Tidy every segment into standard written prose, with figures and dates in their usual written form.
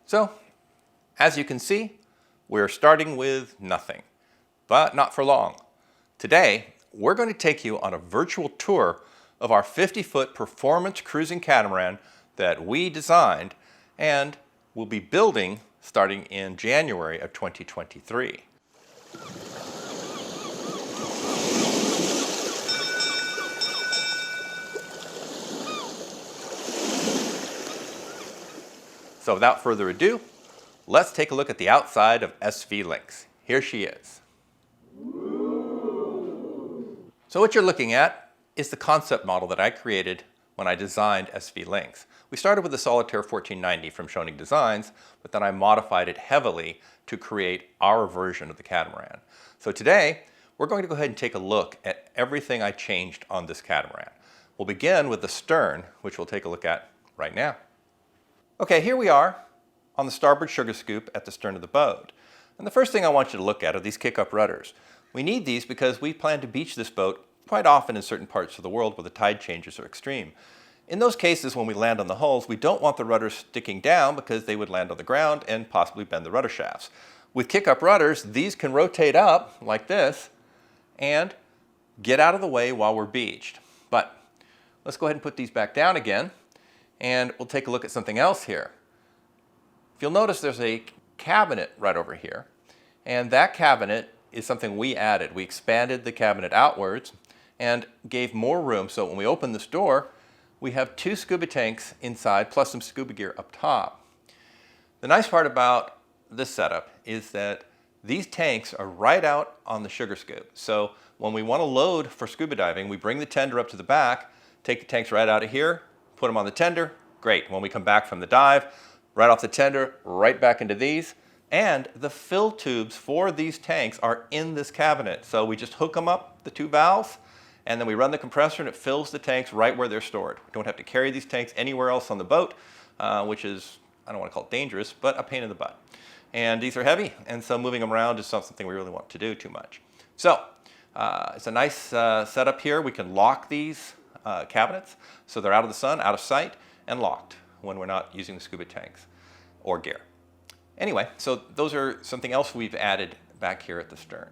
So, as you can see, we're starting with nothing, but not for long. Today, we're going to take you on a virtual tour of our 50-foot performance cruising catamaran that we designed and will be building starting in January of 2023. So without further ado, let's take a look at the outside of SV Lynx. Here she is. So what you're looking at is the concept model that I created when I designed SV Lynx. We started with the Solitaire 1490 from Schionning Designs, but then I modified it heavily to create our version of the catamaran. So today, we're going to go ahead and take a look at everything I changed on this catamaran. We'll begin with the stern, which we'll take a look at right now. Okay, here we are on the starboard sugar scoop at the stern of the boat. And the first thing I want you to look at are these kick-up rudders. We need these because we plan to beach this boat quite often in certain parts of the world where the tide changes are extreme. In those cases, when we land on the hulls, we don't want the rudders sticking down because they would land on the ground and possibly bend the rudder shafts. With kick-up rudders, these can rotate up like this and get out of the way while we're beached. But let's go ahead and put these back down again, and we'll take a look at something else here. If you'll notice, there's a cabinet right over here, and that cabinet is something we added. We expanded the cabinet outwards and gave more room, so when we open this door, we have 2 scuba tanks inside plus some scuba gear up top. The nice part about this setup is that these tanks are right out on the sugar scoop. So when we want to load for scuba diving, we bring the tender up to the back, take the tanks right out of here, put them on the tender, great. When we come back from the dive, right off the tender, right back into these. And the fill tubes for these tanks are in this cabinet. So we just hook them up, the 2 valves, and then we run the compressor and it fills the tanks right where they're stored. We don't have to carry these tanks anywhere else on the boat, which is, I don't want to call it dangerous, but a pain in the butt. And these are heavy, and so moving them around is not something we really want to do too much. So it's a nice setup here. We can lock these cabinets so they're out of the sun, out of sight, and locked when we're not using the scuba tanks or gear. Anyway, so those are something else we've added back here at the stern.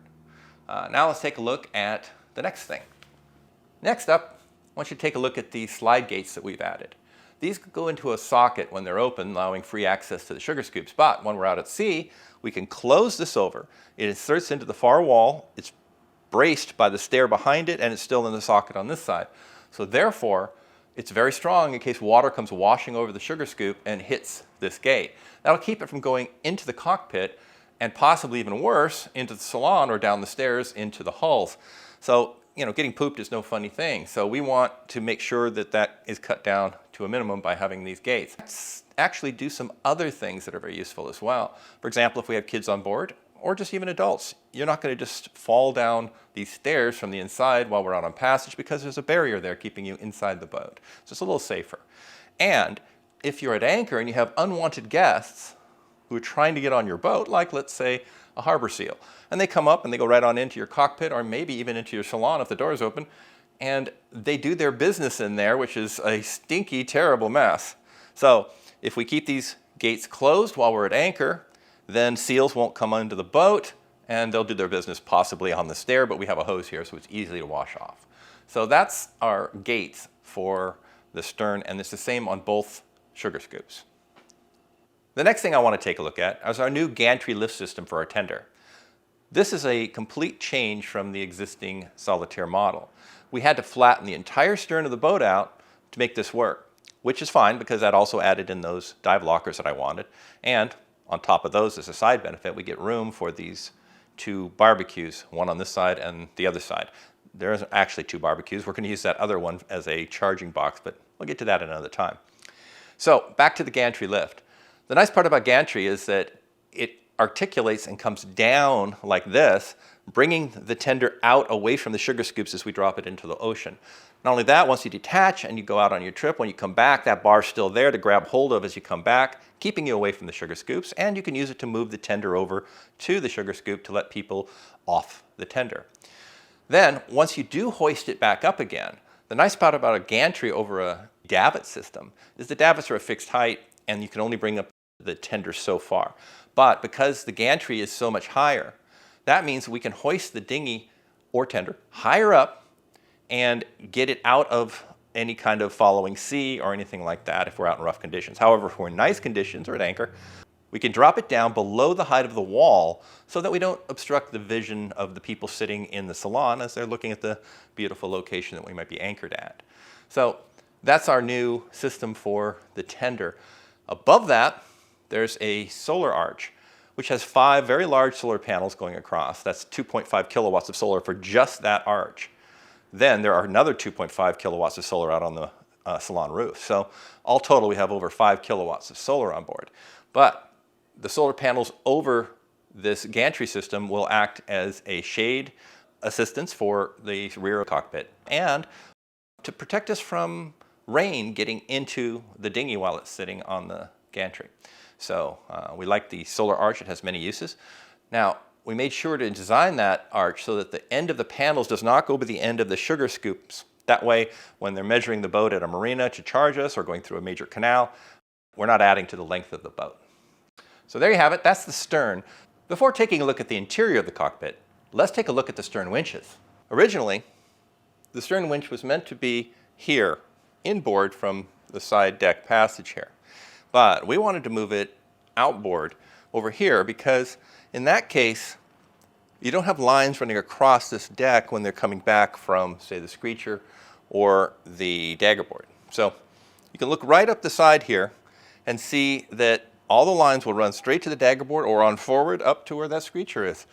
Now let's take a look at the next thing. Next up, I want you to take a look at the slide gates that we've added. These go into a socket when they're open, allowing free access to the sugar scoops. But when we're out at sea, we can close this over. It inserts into the far wall. It's braced by the stair behind it, and it's still in the socket on this side. So therefore, it's very strong in case water comes washing over the sugar scoop and hits this gate. That'll keep it from going into the cockpit and possibly even worse, into the salon or down the stairs into the hulls. So, getting pooped is no funny thing. So we want to make sure that that is cut down to a minimum by having these gates. Let's actually do some other things that are very useful as well. For example, if we have kids on board, or just even adults, you're not going to just fall down these stairs from the inside while we're out on passage because there's a barrier there keeping you inside the boat. So it's a little safer. And if you're at anchor and you have unwanted guests who are trying to get on your boat, like let's say a harbor seal, and they come up and they go right on into your cockpit or maybe even into your salon if the door is open, and they do their business in there, which is a stinky, terrible mess. So if we keep these gates closed while we're at anchor, then seals won't come into the boat and they'll do their business possibly on the stair, but we have a hose here so it's easy to wash off. So that's our gates for the stern, and it's the same on both sugar scoops. The next thing I want to take a look at is our new Gantry Lift system for our tender. This is a complete change from the existing Solitaire model. We had to flatten the entire stern of the boat out to make this work, which is fine because that also added in those dive lockers that I wanted. And on top of those, as a side benefit, we get room for these 2 barbecues, one on this side and the other side. There is actually 2 barbecues. We're going to use that other one as a charging box, but we'll get to that another time. So back to the Gantry Lift. The nice part about Gantry is that it articulates and comes down like this, bringing the tender out away from the sugar scoops as we drop it into the ocean. Not only that, once you detach and you go out on your trip, when you come back, that bar's still there to grab hold of as you come back, keeping you away from the sugar scoops, and you can use it to move the tender over to the sugar scoop to let people off the tender. Then, once you do hoist it back up again, the nice part about a gantry over a davit system is the davits are a fixed height and you can only bring up the tender so far. But because the gantry is so much higher, that means we can hoist the dinghy or tender higher up and get it out of any kind of following sea or anything like that if we're out in rough conditions. However, if we're in nice conditions or at anchor, we can drop it down below the height of the wall so that we don't obstruct the vision of the people sitting in the salon as they're looking at the beautiful location that we might be anchored at. So that's our new system for the tender. Above that, there's a solar arch, which has 5 very large solar panels going across. That's 2.5 kilowatts of solar for just that arch. Then there are another 2.5 kilowatts of solar out on the salon roof. So all total, we have over 5 kilowatts of solar on board. But the solar panels over this gantry system will act as a shade assistance for the rear cockpit and to protect us from rain getting into the dinghy while it's sitting on the gantry. So we like the solar arch. It has many uses. Now, we made sure to design that arch so that the end of the panels does not go by the end of the sugar scoops. That way, when they're measuring the boat at a marina to charge us or going through a major canal, we're not adding to the length of the boat. So there you have it. That's the stern. Before taking a look at the interior of the cockpit, let's take a look at the stern winches. Originally, the stern winch was meant to be here, inboard from the side deck passage here. But we wanted to move it outboard over here because in that case, you don't have lines running across this deck when they're coming back from, say, the screecher or the daggerboard. So you can look right up the side here and see that all the lines will run straight to the daggerboard or on forward up to where that screecher is.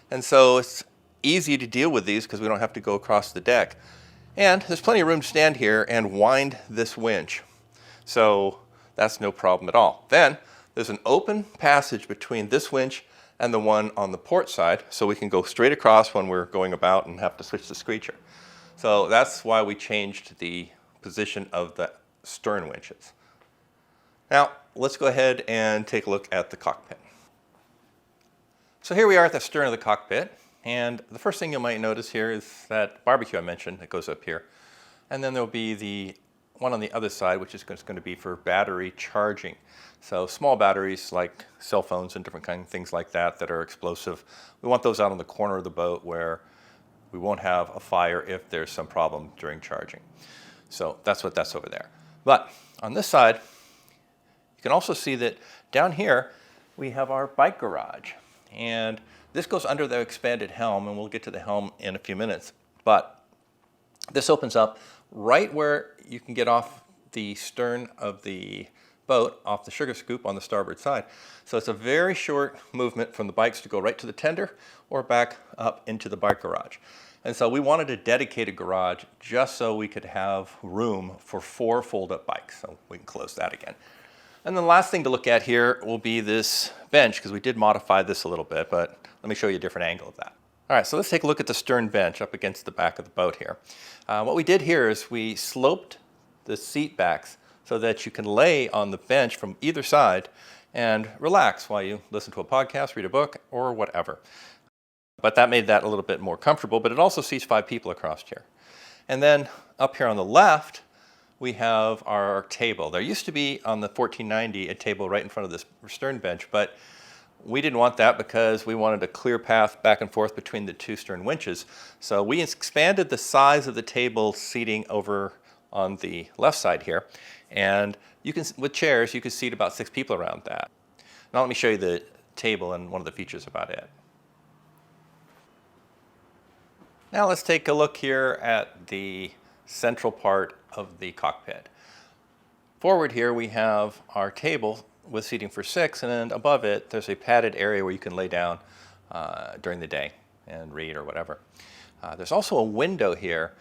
And so it's easy to deal with these because we don't have to go across the deck. And there's plenty of room to stand here and wind this winch. So that's no problem at all. Then there's an open passage between this winch and the one on the port side, so we can go straight across when we're going about and have to switch the screecher. So that's why we changed the position of the stern winches. Now, let's go ahead and take a look at the cockpit. So here we are at the stern of the cockpit, and the first thing you might notice here is that barbecue I mentioned that goes up here. And then there'll be the one on the other side, which is going to be for battery charging. So small batteries like cell phones and different kind of things like that that are explosive. We want those out on the corner of the boat where we won't have a fire if there's some problem during charging. So that's what that's over there. But on this side, you can also see that down here we have our bike garage. And this goes under the expanded helm, and we'll get to the helm in a few minutes. But this opens up right where you can get off the stern of the boat, off the sugar scoop on the starboard side. So it's a very short movement from the bikes to go right to the tender or back up into the bike garage. And so we wanted a dedicated garage just so we could have room for 4 fold-up bikes. So we can close that again. And the last thing to look at here will be this bench, because we did modify this a little bit, but let me show you a different angle of that. All right, so let's take a look at the stern bench up against the back of the boat here. What we did here is we sloped the seat backs so that you can lay on the bench from either side and relax while you listen to a podcast, read a book, or whatever. But that made that a little bit more comfortable, but it also seats 5 people across here. And then up here on the left, we have our table. There used to be on the 1490 a table right in front of this stern bench, but we didn't want that because we wanted a clear path back and forth between the 2 stern winches. So we expanded the size of the table seating over on the left side here. And you can, with chairs, you can seat about 6 people around that. Now let me show you the table and one of the features about it. Now let's take a look here at the central part of the cockpit. Forward here we have our table with seating for 6, and then above it there's a padded area where you can lay down during the day and read or whatever. There's also a window here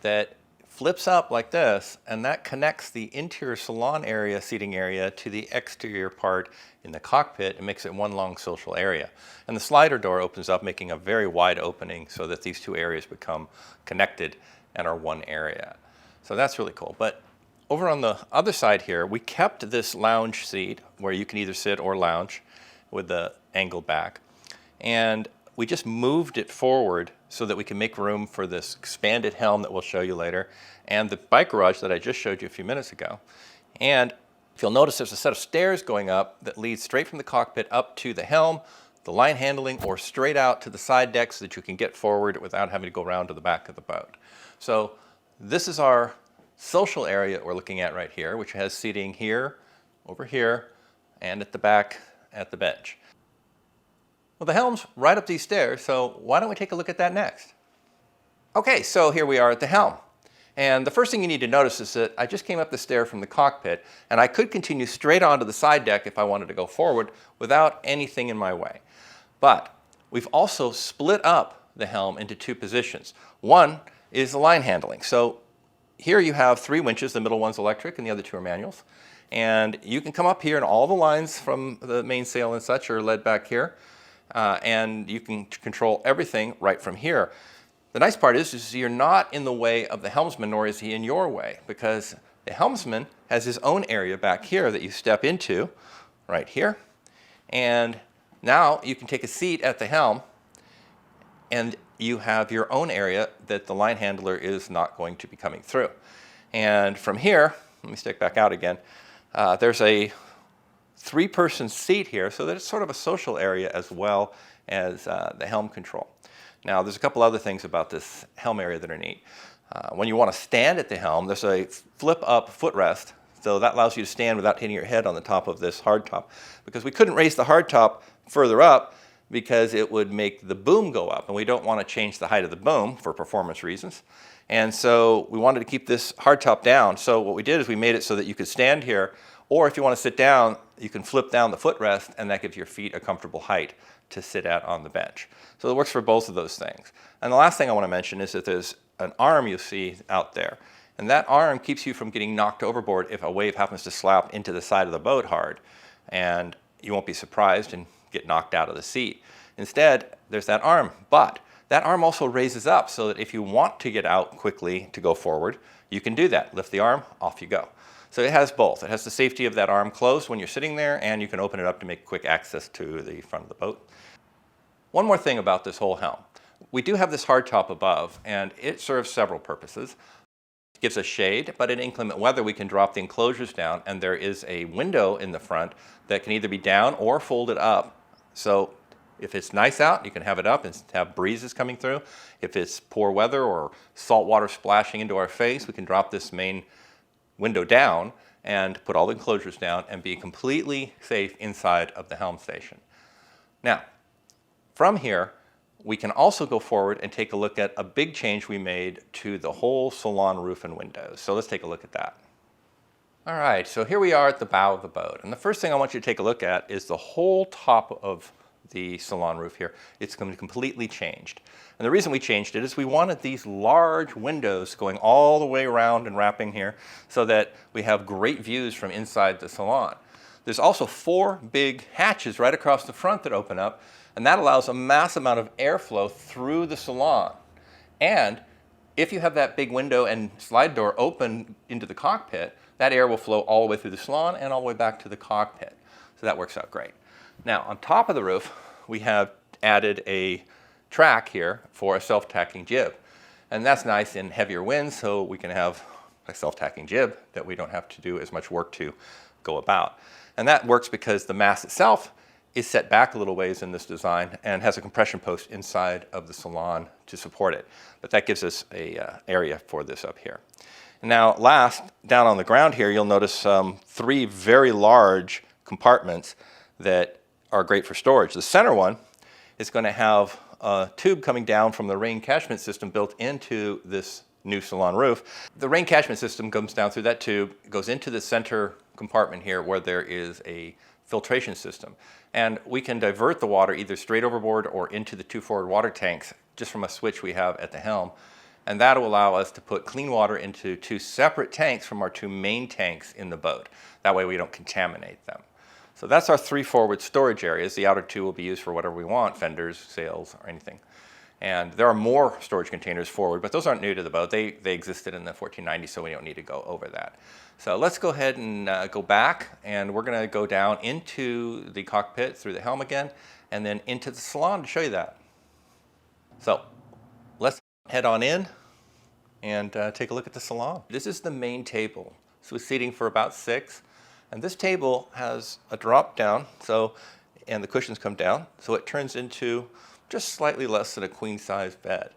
that flips up like this, and that connects the interior salon area, seating area, to the exterior part in the cockpit and makes it one long social area. And the slider door opens up, making a very wide opening so that these 2 areas become connected and are one area. So that's really cool. But over on the other side here, we kept this lounge seat where you can either sit or lounge with the angled back. And we just moved it forward so that we can make room for this expanded helm that we'll show you later, and the bike garage that I just showed you a few minutes ago. And If you'll notice, there's a set of stairs going up that leads straight from the cockpit up to the helm, the line handling, or straight out to the side deck so that you can get forward without having to go around to the back of the boat. So this is our social area that we're looking at right here, which has seating here, over here, and at the back at the bench. Well, the helm's right up these stairs, so why don't we take a look at that next? Okay, so here we are at the helm. And the first thing you need to notice is that I just came up the stair from the cockpit, and I could continue straight onto the side deck if I wanted to go forward without anything in my way. But we've also split up the helm into two positions. One is the line handling. So here you have 3 winches, the middle one's electric and the other 2 are manuals. And you can come up here and all the lines from the mainsail and such are led back here. And you can control everything right from here. The nice part is you're not in the way of the helmsman, nor is he in your way, because the helmsman has his own area back here that you step into, right here. And now you can take a seat at the helm, and you have your own area that the line handler is not going to be coming through. And from here, let me stick back out again, there's a 3-person seat here, so that it's sort of a social area as well as the helm control. Now, there's a couple other things about this helm area that are neat. When you want to stand at the helm, there's a flip-up footrest, so that allows you to stand without hitting your head on the top of this hardtop. Because we couldn't raise the hardtop further up because it would make the boom go up, and we don't want to change the height of the boom for performance reasons. And so we wanted to keep this hardtop down, so what we did is we made it so that you could stand here, or if you want to sit down, you can flip down the footrest, and that gives your feet a comfortable height to sit at on the bench. So it works for both of those things. And the last thing I want to mention is that there's an arm you see out there. And that arm keeps you from getting knocked overboard if a wave happens to slap into the side of the boat hard. And you won't be surprised and get knocked out of the seat. Instead, there's that arm. But that arm also raises up so that if you want to get out quickly to go forward, you can do that. Lift the arm, off you go. So it has both. It has the safety of that arm closed when you're sitting there, and you can open it up to make quick access to the front of the boat. One more thing about this whole helm. We do have this hardtop above, and it serves several purposes. It gives us shade, but in inclement weather we can drop the enclosures down, and there is a window in the front that can either be down or folded up. So if it's nice out, you can have it up and have breezes coming through. If it's poor weather or salt water splashing into our face, we can drop this main window down and put all the enclosures down and be completely safe inside of the helm station. Now, from here, we can also go forward and take a look at a big change we made to the whole salon roof and windows. So let's take a look at that. All right, so here we are at the bow of the boat. And the first thing I want you to take a look at is the whole top of the salon roof here. It's completely changed. And the reason we changed it is we wanted these large windows going all the way around and wrapping here so that we have great views from inside the salon. There's also 4 big hatches right across the front that open up, and that allows a mass amount of airflow through the salon. And if you have that big window and slide door open into the cockpit, that air will flow all the way through the salon and all the way back to the cockpit. So that works out great. Now, on top of the roof, we have added a track here for a self-tacking jib. And that's nice in heavier winds, so we can have a self-tacking jib that we don't have to do as much work to go about. And that works because the mast itself is set back a little ways in this design and has a compression post inside of the salon to support it. But that gives us a area for this up here. And now last, down on the ground here, you'll notice 3 very large compartments that are great for storage. The center one is going to have a tube coming down from the rain catchment system built into this new salon roof. The rain catchment system comes down through that tube, goes into the center compartment here where there is a filtration system. And we can divert the water either straight overboard or into the 2 forward water tanks just from a switch we have at the helm. And that will allow us to put clean water into 2 separate tanks from our 2 main tanks in the boat. That way we don't contaminate them. So that's our 3 forward storage areas. The outer 2 will be used for whatever we want, fenders, sails, or anything. And there are more storage containers forward, but those aren't new to the boat. They existed in the 1490, so we don't need to go over that. So let's go ahead and go back, and we're going to go down into the cockpit through the helm again, and then into the salon to show you that. So let's head on in and take a look at the salon. This is the main table. So it's seating for about 6. And this table has a drop down, and the cushions come down, so it turns into just slightly less than a queen size bed.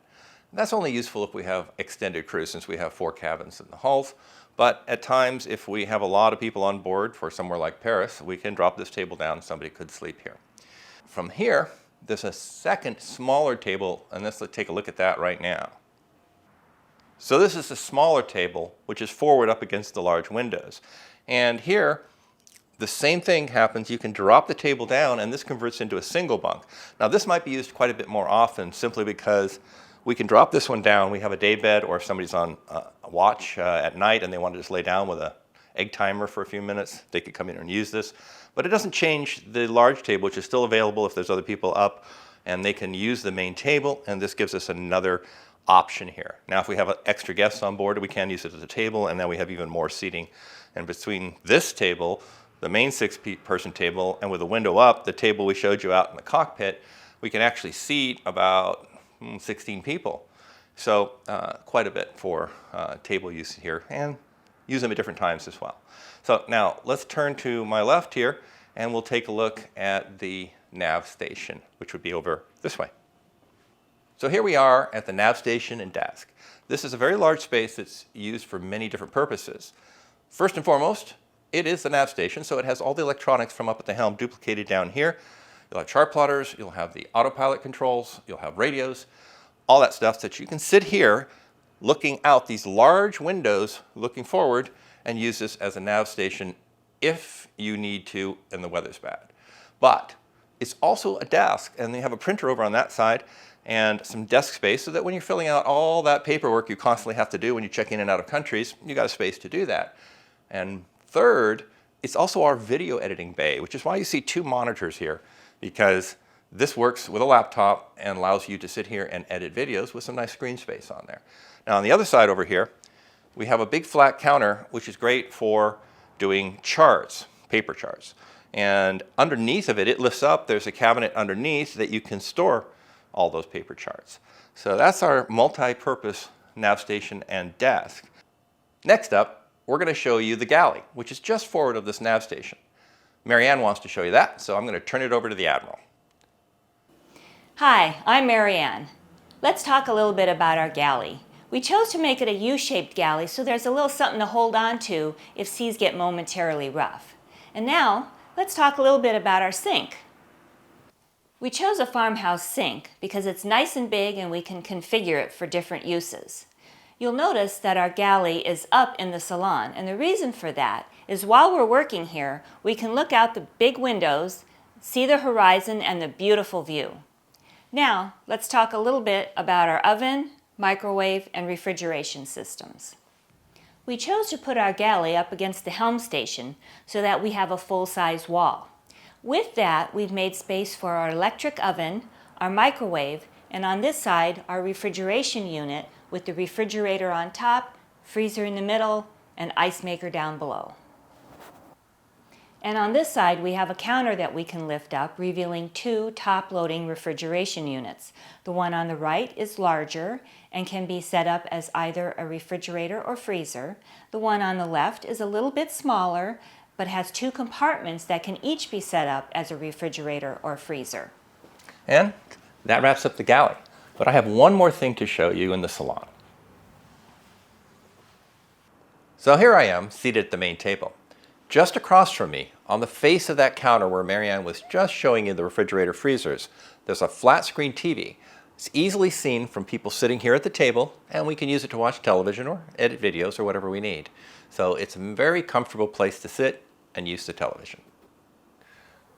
And that's only useful if we have extended crew, since we have 4 cabins in the hulls. But at times, if we have a lot of people on board for somewhere like Paris, we can drop this table down and somebody could sleep here. From here, there's a second smaller table, and let's take a look at that right now. So this is a smaller table, which is forward up against the large windows. And here, the same thing happens. You can drop the table down, and this converts into a single bunk. Now, this might be used quite a bit more often, simply because we can drop this one down. We have a day bed, or if somebody's on a watch at night and they want to just lay down with an egg timer for a few minutes, they could come in and use this. But it doesn't change the large table, which is still available if there's other people up, and they can use the main table, and this gives us another option here. Now, if we have extra guests on board, we can use it as a table, and then we have even more seating. And between this table, the main 6-person table, and with the window up, the table we showed you out in the cockpit, we can actually seat about 16 people. So quite a bit for table use here, and use them at different times as well. So now let's turn to my left here, and we'll take a look at the Nav Station, which would be over this way. So here we are at the Nav Station and desk. This is a very large space that's used for many different purposes. First and foremost, it is the Nav Station, so it has all the electronics from up at the helm duplicated down here. You'll have chart plotters, you'll have the autopilot controls, you'll have radios, all that stuff, so that you can sit here looking out these large windows, looking forward, and use this as a nav station if you need to and the weather's bad. But it's also a desk, and they have a printer over on that side and some desk space, so that when you're filling out all that paperwork you constantly have to do when you check in and out of countries, you got a space to do that. And third, it's also our video editing bay, which is why you see 2 monitors here, because this works with a laptop and allows you to sit here and edit videos with some nice screen space on there. Now, on the other side over here, we have a big flat counter, which is great for doing charts, paper charts. And underneath of it, it lifts up. There's a cabinet underneath that you can store all those paper charts. So that's our multi-purpose nav station and desk. Next up, we're going to show you the galley, which is just forward of this nav station. Marianne wants to show you that, so I'm going to turn it over to the Admiral. Hi, I'm Marianne. Let's talk a little bit about our galley. We chose to make it a U-shaped galley so there's a little something to hold on to if seas get momentarily rough. And now, let's talk a little bit about our sink. We chose a farmhouse sink because it's nice and big and we can configure it for different uses. You'll notice that our galley is up in the salon, and the reason for that is while we're working here, we can look out the big windows, see the horizon and the beautiful view. Now, let's talk a little bit about our oven, microwave, and refrigeration systems. We chose to put our galley up against the helm station so that we have a full-size wall. With that, we've made space for our electric oven, our microwave, and on this side, our refrigeration unit with the refrigerator on top, freezer in the middle, and ice maker down below. And on this side, we have a counter that we can lift up, revealing 2 top-loading refrigeration units. The one on the right is larger and can be set up as either a refrigerator or freezer. The one on the left is a little bit smaller, but has 2 compartments that can each be set up as a refrigerator or freezer. And that wraps up the galley. But I have one more thing to show you in the salon. So here I am, seated at the main table. Just across from me, on the face of that counter where Marianne was just showing you the refrigerator freezers, there's a flat screen TV. It's easily seen from people sitting here at the table, and we can use it to watch television or edit videos or whatever we need. So it's a very comfortable place to sit and use the television.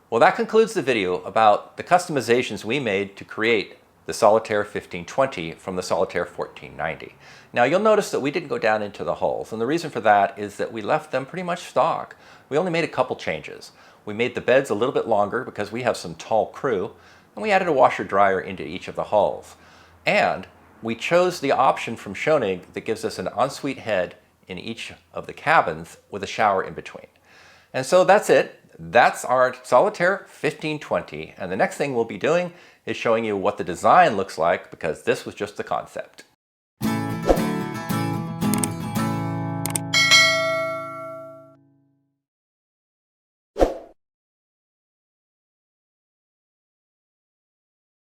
Well, that concludes the video about the customizations we made to create the Solitaire 1520 from the Solitaire 1490. Now you'll notice that we didn't go down into the hulls, and the reason for that is that we left them pretty much stock. We only made a couple changes. We made the beds a little bit longer because we have some tall crew, and we added a washer dryer into each of the hulls. And we chose the option from Schionning that gives us an ensuite head in each of the cabins with a shower in between. And so that's it. That's our Solitaire 1520, and the next thing we'll be doing is showing you what the design looks like, because this was just the concept.